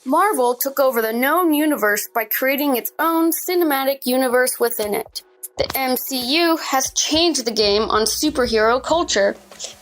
Marvel took over the known universe by creating its own cinematic universe within it. The MCU has changed the game on superhero culture,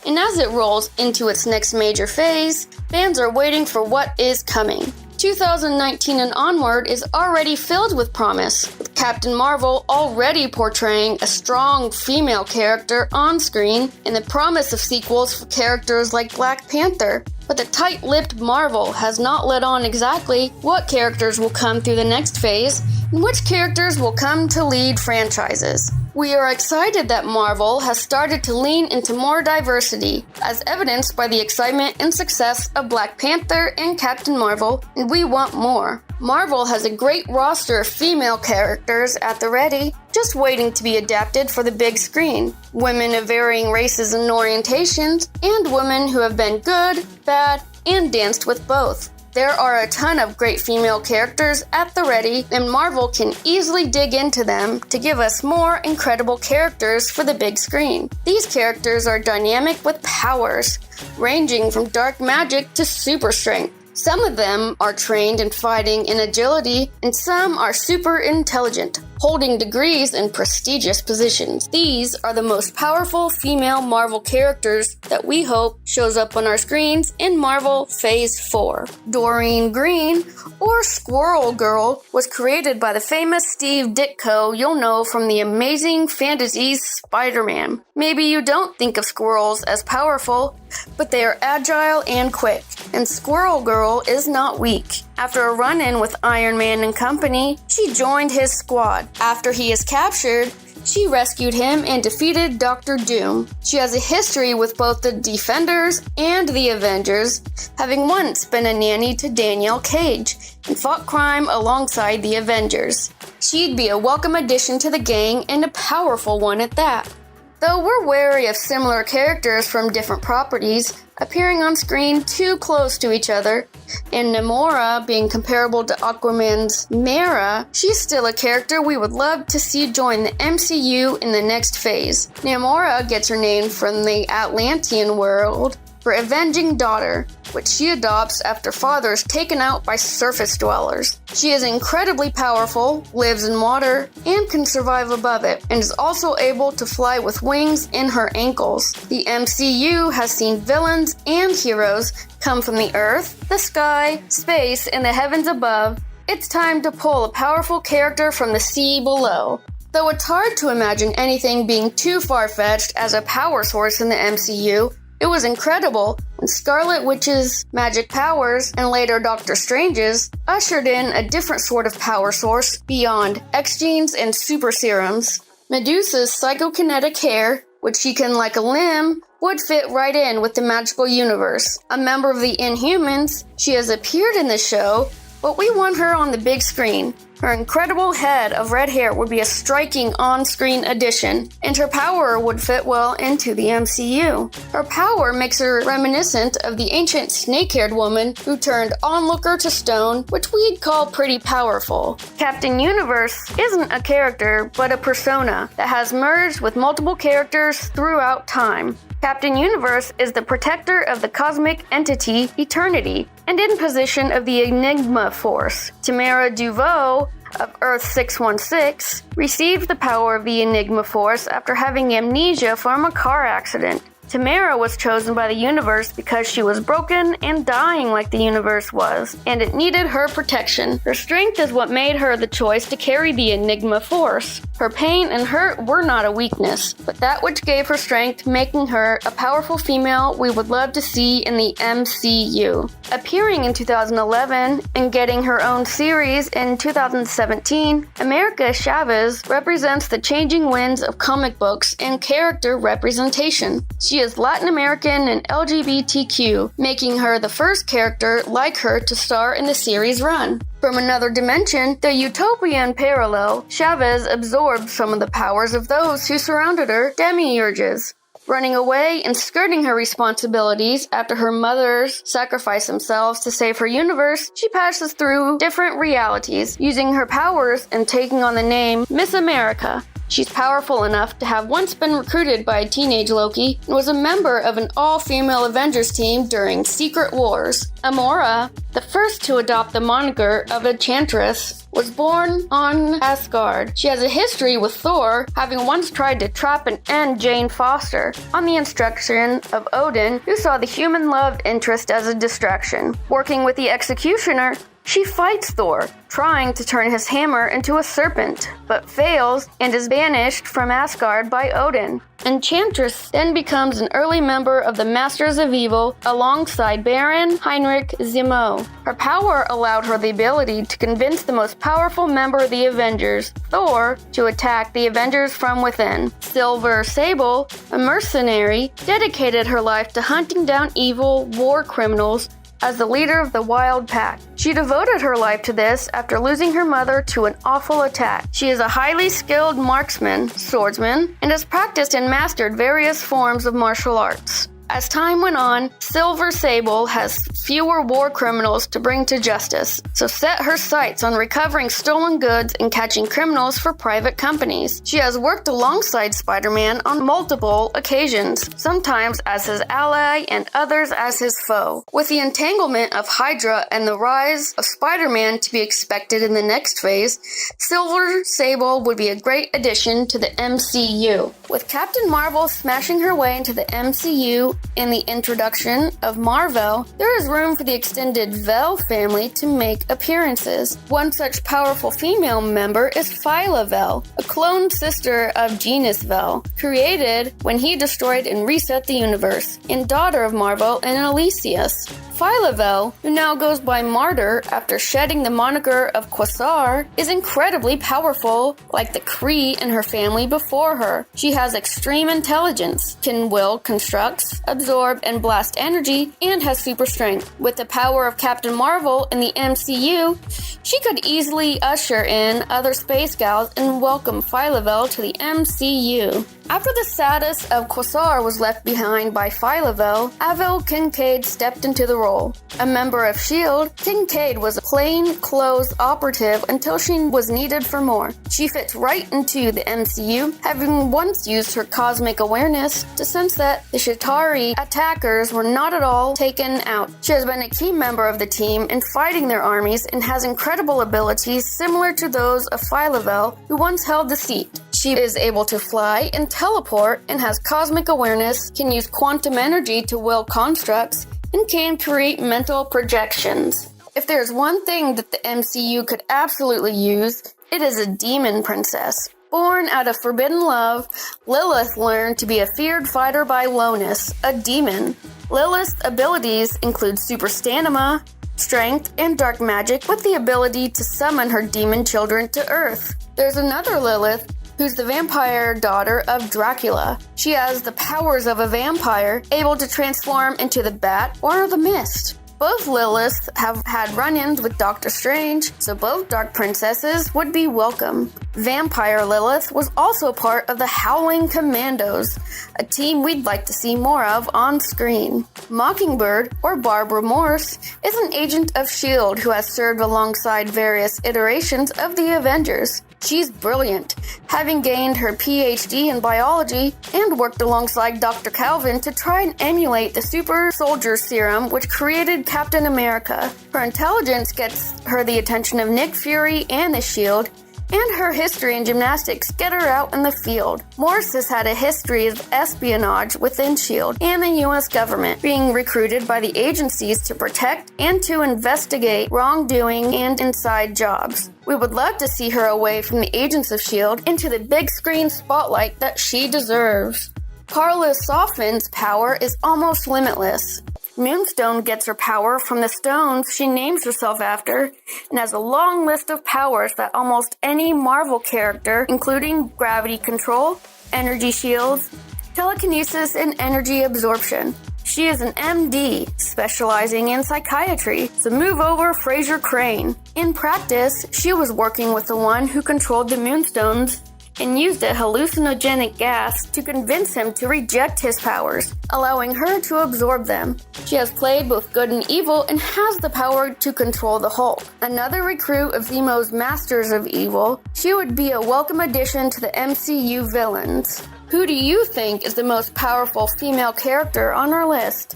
and as it rolls into its next major phase, fans are waiting for what is coming. 2019 and onward is already filled with promise, with Captain Marvel already portraying a strong female character on screen and the promise of sequels for characters like Black Panther. But the tight-lipped Marvel has not let on exactly what characters will come through the next phase and which characters will come to lead franchises. We are excited that Marvel has started to lean into more diversity, as evidenced by the excitement and success of Black Panther and Captain Marvel, and we want more. Marvel has a great roster of female characters at the ready, just waiting to be adapted for the big screen. Women of varying races and orientations, and women who have been good, bad, and danced with both. There are a ton of great female characters at the ready, and Marvel can easily dig into them to give us more incredible characters for the big screen. These characters are dynamic with powers, ranging from dark magic to super strength. Some of them are trained in fighting and agility, and some are super intelligent, holding degrees in prestigious positions. These are the most powerful female Marvel characters that we hope shows up on our screens in Marvel Phase 4. Doreen Green, or Squirrel Girl, was created by the famous Steve Ditko you'll know from the Amazing Fantasies Spider-Man. Maybe you don't think of squirrels as powerful, but they are agile and quick, and Squirrel Girl is not weak. After a run-in with Iron Man and company, she joined his squad. After he is captured, she rescued him and defeated Dr. Doom. She has a history with both the Defenders and the Avengers, having once been a nanny to Danielle Cage and fought crime alongside the Avengers. She'd be a welcome addition to the gang and a powerful one at that. Though we're wary of similar characters from different properties appearing on screen too close to each other, and Namora being comparable to Aquaman's Mera, she's still a character we would love to see join the MCU in the next phase. Namora gets her name from the Atlantean world for avenging daughter, which she adopts after father is taken out by surface dwellers. She is incredibly powerful, lives in water, and can survive above it, and is also able to fly with wings in her ankles. The MCU has seen villains and heroes come from the earth, the sky, space, and the heavens above. It's time to pull a powerful character from the sea below. Though it's hard to imagine anything being too far-fetched as a power source in the MCU, it was incredible when Scarlet Witch's magic powers, and later Doctor Strange's, ushered in a different sort of power source beyond X-genes and super serums. Medusa's psychokinetic hair, which she can like a limb, would fit right in with the magical universe. A member of the Inhumans, she has appeared in the show, but we want her on the big screen. Her incredible head of red hair would be a striking on-screen addition, and her power would fit well into the MCU. Her power makes her reminiscent of the ancient snake-haired woman who turned onlooker to stone, which we'd call pretty powerful. Captain Universe isn't a character, but a persona that has merged with multiple characters throughout time. Captain Universe is the protector of the cosmic entity Eternity, and in position of the Enigma Force. Tamara Duveau of Earth 616 received the power of the Enigma Force after having amnesia from a car accident. Tamara was chosen by the universe because she was broken and dying like the universe was, and it needed her protection. Her strength is what made her the choice to carry the Enigma Force. Her pain and hurt were not a weakness, but that which gave her strength, making her a powerful female we would love to see in the MCU. Appearing in 2011 and getting her own series in 2017, America Chavez represents the changing winds of comic books and character representation. She is Latin American and LGBTQ, making her the first character like her to star in the series run. From another dimension, the utopian parallel, Chavez absorbed some of the powers of those who surrounded her, demiurges. Running away and skirting her responsibilities after her mothers sacrificed themselves to save her universe, she passes through different realities, using her powers and taking on the name Miss America. She's powerful enough to have once been recruited by a teenage Loki and was a member of an all-female Avengers team during Secret Wars. Amora, the first to adopt the moniker of Enchantress, was born on Asgard. She has a history with Thor, having once tried to trap and end Jane Foster on the instruction of Odin, who saw the human love interest as a distraction. Working with the Executioner, she fights Thor, trying to turn his hammer into a serpent, but fails and is banished from Asgard by Odin. Enchantress then becomes an early member of the Masters of Evil alongside Baron Heinrich Zemo. Her power allowed her the ability to convince the most powerful member of the Avengers, Thor, to attack the Avengers from within. Silver Sable, a mercenary, dedicated her life to hunting down evil war criminals as the leader of the Wild Pack. She devoted her life to this after losing her mother to an awful attack. She is a highly skilled marksman, swordsman, and has practiced and mastered various forms of martial arts. As time went on, Silver Sable has fewer war criminals to bring to justice, so set her sights on recovering stolen goods and catching criminals for private companies. She has worked alongside Spider-Man on multiple occasions, sometimes as his ally and others as his foe. With the entanglement of Hydra and the rise of Spider-Man to be expected in the next phase, Silver Sable would be a great addition to the MCU. With Captain Marvel smashing her way into the MCU in the introduction of Marvel, there is room for the extended Vel family to make appearances. One such powerful female member is Phyla Vel, a cloned sister of Genus Vel, created when he destroyed and reset the universe, and daughter of Marvel and Elysius. Phyla Vel, who now goes by Martyr after shedding the moniker of Quasar, is incredibly powerful, like the Kree and her family before her. She has extreme intelligence, can will constructs, absorb and blast energy, and has super strength. With the power of Captain Marvel in the MCU, she could easily usher in other space gals and welcome Phyla Vel to the MCU. After the status of Quasar was left behind by Phyla Vel, Avel Kincaid stepped into the role. A member of S.H.I.E.L.D., Kincaid was a plain-clothes operative until she was needed for more. She fits right into the MCU, having once used her cosmic awareness to sense that the Chitauri attackers were not at all taken out. She has been a key member of the team in fighting their armies and has incredible abilities similar to those of Phyla Vel, who once held the seat. She is able to fly and teleport and has cosmic awareness, can use quantum energy to will constructs, and can create mental projections. If there's one thing that the MCU could absolutely use, it is a demon princess. Born out of forbidden love, Lilith learned to be a feared fighter by Lonus, a demon. Lilith's abilities include super stamina, strength, and dark magic with the ability to summon her demon children to Earth. There's another Lilith, who's the vampire daughter of Dracula. She has the powers of a vampire, able to transform into the Bat or the Mist. Both Liliths have had run-ins with Doctor Strange, so both Dark Princesses would be welcome. Vampire Lilith was also part of the Howling Commandos, a team we'd like to see more of on screen. Mockingbird, or Barbara Morse, is an agent of S.H.I.E.L.D. who has served alongside various iterations of the Avengers. She's brilliant, having gained her PhD in biology and worked alongside Dr. Calvin to try and emulate the super soldier serum which created Captain America. Her intelligence gets her the attention of Nick Fury and the S.H.I.E.L.D., and her history in gymnastics get her out in the field. Morse has had a history of espionage within S.H.I.E.L.D. and the U.S. government, being recruited by the agencies to protect and to investigate wrongdoing and inside jobs. We would love to see her away from the agents of S.H.I.E.L.D. into the big screen spotlight that she deserves. Carla Soffin's power is almost limitless. Moonstone gets her power from the stones she names herself after, and has a long list of powers that almost any Marvel character, including gravity control, energy shields, telekinesis, and energy absorption. She is an MD, specializing in psychiatry, so move over Fraser Crane. In practice, she was working with the one who controlled the Moonstones and used a hallucinogenic gas to convince him to reject his powers, allowing her to absorb them. She has played both good and evil and has the power to control the Hulk. Another recruit of Zemo's Masters of Evil, she would be a welcome addition to the MCU villains. Who do you think is the most powerful female character on our list?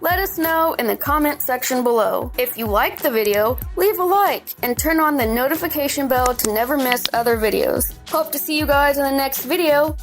Let us know in the comment section below. If you liked the video, leave a like and turn on the notification bell to never miss other videos. Hope to see you guys in the next video.